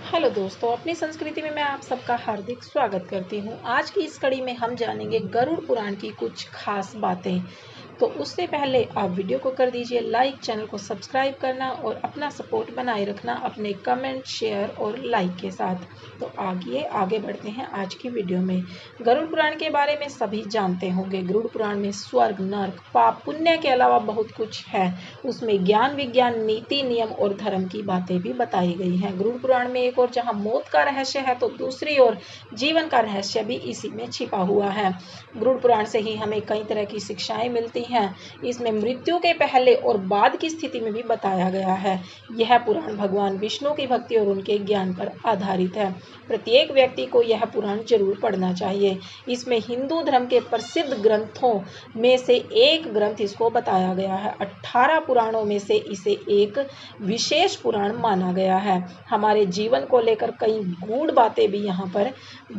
Hello दोस्तों, अपनी संस्कृति में मैं आप सबका हार्दिक स्वागत करती हूँ। आज की इस कड़ी में हम जानेंगे गरुड़ पुराण की कुछ खास बातें। तो उससे पहले आप वीडियो को कर दीजिए लाइक, चैनल को सब्सक्राइब करना और अपना सपोर्ट बनाए रखना अपने कमेंट, शेयर और लाइक के साथ। तो आगे बढ़ते हैं आज की वीडियो में। गरुड़ पुराण के बारे में सभी जानते होंगे। गरुड़ पुराण में स्वर्ग, नर्क, पाप, पुण्य के अलावा बहुत कुछ है। उसमें ज्ञान, विज्ञान, नीति, नियम और धर्म की बातें भी बताई गई हैं। गरुड़ पुराण में एक और जहां मौत का रहस्य है तो दूसरी ओर जीवन का रहस्य भी इसी में छिपा हुआ है। गरुड़ पुराण से ही हमें कई तरह की शिक्षाएं मिलती हैं। इसमें मृत्यु के पहले और बाद की स्थिति में भी बताया गया है। यह पुराण भगवान विष्णु की भक्ति और उनके ज्ञान पर आधारित है। प्रत्येक व्यक्ति को यह पुराण जरूर पढ़ना चाहिए। इसमें हिंदू धर्म के प्रसिद्ध ग्रंथों में से एक ग्रंथ इसको बताया गया है। 18 पुराणों में से इसे एक विशेष पुराण माना गया है। हमारे जीवन को लेकर कई गूढ़ बातें भी यहाँ पर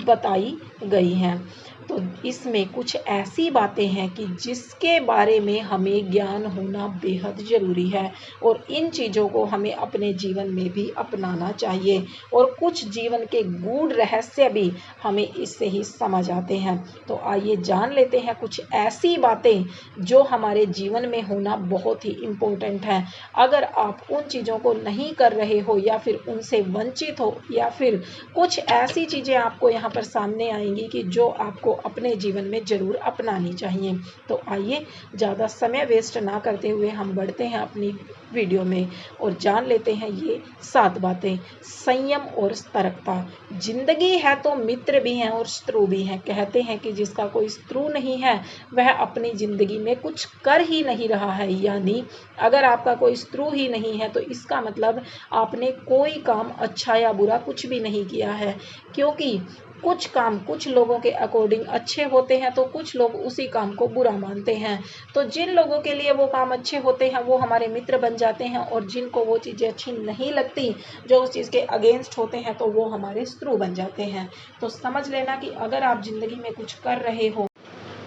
बताई गई हैं। तो इसमें कुछ ऐसी बातें हैं कि जिसके बारे में हमें ज्ञान होना बेहद जरूरी है और इन चीज़ों को हमें अपने जीवन में भी अपनाना चाहिए। और कुछ जीवन के गूढ़ रहस्य भी हमें इससे ही समझ आते हैं। तो आइए जान लेते हैं कुछ ऐसी बातें जो हमारे जीवन में होना बहुत ही इम्पोर्टेंट है। अगर आप उन चीज़ों को नहीं कर रहे हो या फिर उनसे वंचित हो या फिर कुछ ऐसी चीज़ें आपको यहाँ पर सामने आएंगी कि जो आपको अपने जीवन में जरूर अपनानी चाहिए। तो आइए ज़्यादा समय वेस्ट ना करते हुए हम बढ़ते हैं अपनी वीडियो में और जान लेते हैं ये 7 बातें। संयम और सतर्कता। जिंदगी है तो मित्र भी हैं और शत्रु भी हैं। कहते हैं कि जिसका कोई शत्रु नहीं है वह अपनी जिंदगी में कुछ कर ही नहीं रहा है। यानी अगर आपका कोई शत्रु ही नहीं है तो इसका मतलब आपने कोई काम अच्छा या बुरा कुछ भी नहीं किया है। क्योंकि कुछ काम कुछ लोगों के अकॉर्डिंग अच्छे होते हैं तो कुछ लोग उसी काम को बुरा मानते हैं। तो जिन लोगों के लिए वो काम अच्छे होते हैं वो हमारे मित्र बन जाते हैं और जिनको वो चीज़ें अच्छी नहीं लगती, जो उस चीज़ के अगेंस्ट होते हैं, तो वो हमारे शत्रु बन जाते हैं। तो समझ लेना कि अगर आप जिंदगी में कुछ कर रहे हो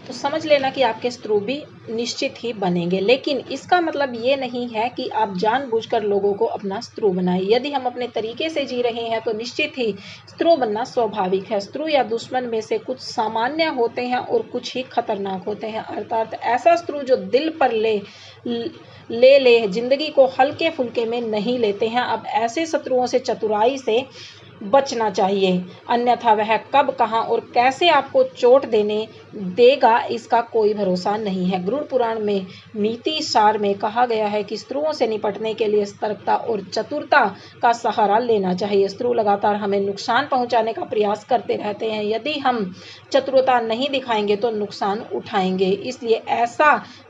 तो समझ लेना कि आपके शत्रु भी निश्चित ही बनेंगे। लेकिन इसका मतलब ये नहीं है कि आप जानबूझकर लोगों को अपना शत्रु बनाएं। यदि हम अपने तरीके से जी रहे हैं तो निश्चित ही शत्रु बनना स्वाभाविक है। शत्रु या दुश्मन में से कुछ सामान्य होते हैं और कुछ ही खतरनाक होते हैं। अर्थात ऐसा शत्रु जो दिल पर ले जिंदगी को हल्के फुल्के में नहीं लेते हैं। अब ऐसे शत्रुओं से चतुराई से बचना चाहिए, अन्यथा वह कब, कहां और कैसे आपको चोट देगा इसका कोई भरोसा नहीं है। गरुड़ पुराण में नीति सार में कहा गया है कि शत्रुओं से निपटने के लिए सतर्कता और चतुरता का सहारा लेना चाहिए। शत्रु लगातार हमें नुकसान पहुंचाने का प्रयास करते रहते हैं। यदि हम चतुरता नहीं दिखाएंगे तो नुकसान उठाएंगे। इसलिए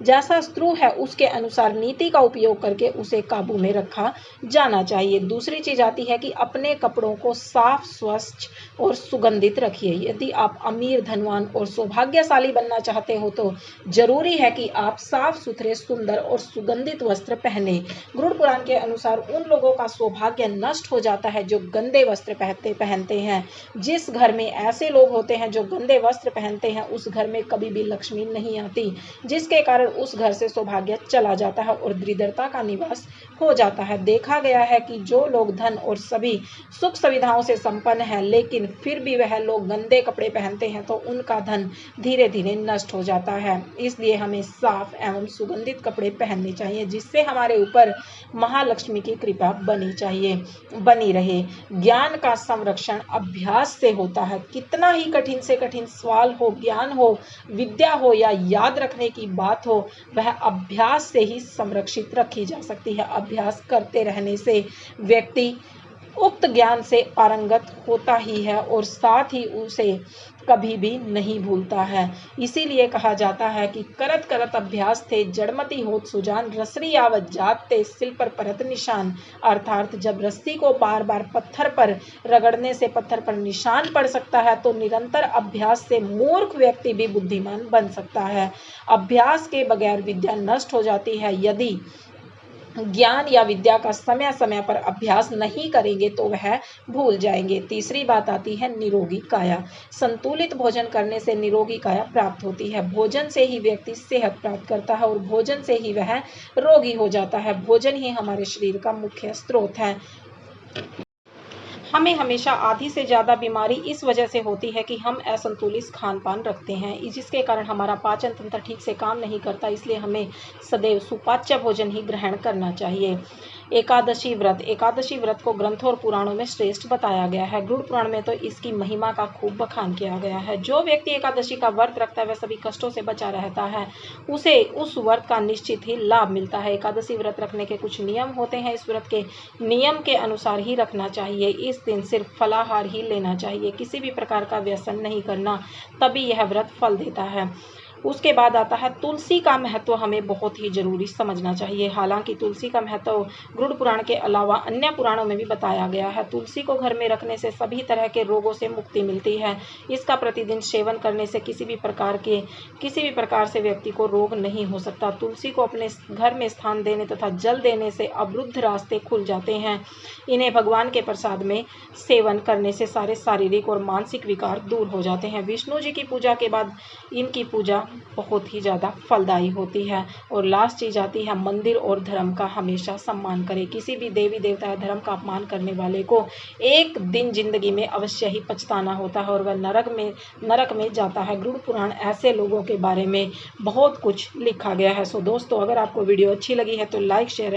जैसा शत्रु है उसके अनुसार नीति का उपयोग करके उसे काबू में रखा जाना चाहिए। दूसरी चीज आती है कि अपने कपड़ों को साफ, स्वच्छ और सुगंधित रखिए। यदि आप अमीर, धनवान और सौभाग्यशाली बनना चाहते हो तो जरूरी है कि आप साफ सुथरे, सुंदर और सुगंधित वस्त्र पहने। गरुड़ पुराण के अनुसार उन लोगों का सौभाग्य नष्ट हो जाता है जो गंदे वस्त्र पहनते हैं। जिस घर में ऐसे लोग होते हैं जो गंदे वस्त्र पहनते हैं उस घर में कभी भी लक्ष्मी नहीं आती, जिसके कारण उस घर से सौभाग्य चला जाता है और दरिद्रता का निवास हो जाता है। देखा गया है कि जो लोग धन और सभी सुख सुविधाओं से संपन्न है लेकिन फिर भी वह लोग गंदे कपड़े पहनते हैं तो उनका धन धीरे धीरे नष्ट हो जाता है। इसलिए हमें साफ एवं सुगंधित कपड़े पहनने चाहिए जिससे हमारे ऊपर महालक्ष्मी की कृपा बनी रहे। ज्ञान का संरक्षण अभ्यास से होता है। कितना ही कठिन से कठिन सवाल हो, ज्ञान हो, विद्या हो या याद रखने की बात हो, वह अभ्यास से ही संरक्षित रखी जा सकती है। अभ्यास करते रहने से व्यक्ति उक्त ज्ञान से पारंगत होता ही है और साथ ही उसे कभी भी नहीं भूलता है। इसीलिए कहा जाता है कि करत करत अभ्यास थे जड़मति होत सुजान, रसरी आवत जात ते सिल पर परत निशान। अर्थात जब रस्सी को बार बार पत्थर पर रगड़ने से पत्थर पर निशान पड़ सकता है तो निरंतर अभ्यास से मूर्ख व्यक्ति भी बुद्धिमान बन सकता है। अभ्यास के बगैर विद्या नष्ट हो जाती है। यदि ज्ञान या विद्या का समय समय पर अभ्यास नहीं करेंगे तो वह भूल जाएंगे। तीसरी बात आती है निरोगी काया। संतुलित भोजन करने से निरोगी काया प्राप्त होती है। भोजन से ही व्यक्ति सेहत प्राप्त करता है और भोजन से ही वह रोगी हो जाता है। भोजन ही हमारे शरीर का मुख्य स्रोत है। हमें हमेशा आधी से ज़्यादा बीमारी इस वजह से होती है कि हम असंतुलित खान पान रखते हैं, जिसके कारण हमारा पाचन तंत्र ठीक से काम नहीं करता। इसलिए हमें सदैव सुपाच्य भोजन ही ग्रहण करना चाहिए। एकादशी व्रत को ग्रंथों और पुराणों में श्रेष्ठ बताया गया है। गरुड़ पुराण में तो इसकी महिमा का खूब बखान किया गया है। जो व्यक्ति एकादशी का व्रत रखता है वह सभी कष्टों से बचा रहता है, उसे उस व्रत का निश्चित ही लाभ मिलता है। एकादशी व्रत रखने के कुछ नियम होते हैं, इस व्रत के नियम के अनुसार ही रखना चाहिए। इस दिन सिर्फ फलाहार ही लेना चाहिए, किसी भी प्रकार का व्यसन नहीं करना, तभी यह व्रत फल देता है। उसके बाद आता है तुलसी का महत्व, हमें बहुत ही जरूरी समझना चाहिए। हालांकि तुलसी का महत्व गरुड़ पुराण के अलावा अन्य पुराणों में भी बताया गया है। तुलसी को घर में रखने से सभी तरह के रोगों से मुक्ति मिलती है। इसका प्रतिदिन सेवन करने से किसी भी प्रकार से व्यक्ति को रोग नहीं हो सकता। तुलसी को अपने घर में स्थान देने तथा जल देने से अवरुद्ध रास्ते खुल जाते हैं। इन्हें भगवान के प्रसाद में सेवन करने से सारे शारीरिक और मानसिक विकार दूर हो जाते हैं। विष्णु जी की पूजा के बाद इनकी पूजा बहुत ही ज़्यादा फलदायी होती है। और लास्ट चीज आती है मंदिर और धर्म का हमेशा सम्मान करें। किसी भी देवी देवता या धर्म का अपमान करने वाले को एक दिन जिंदगी में अवश्य ही पछताना होता है और वह नरक में जाता है। गरुड़ पुराण ऐसे लोगों के बारे में बहुत कुछ लिखा गया है। सो दोस्तों, अगर आपको वीडियो अच्छी लगी है तो लाइक शेयर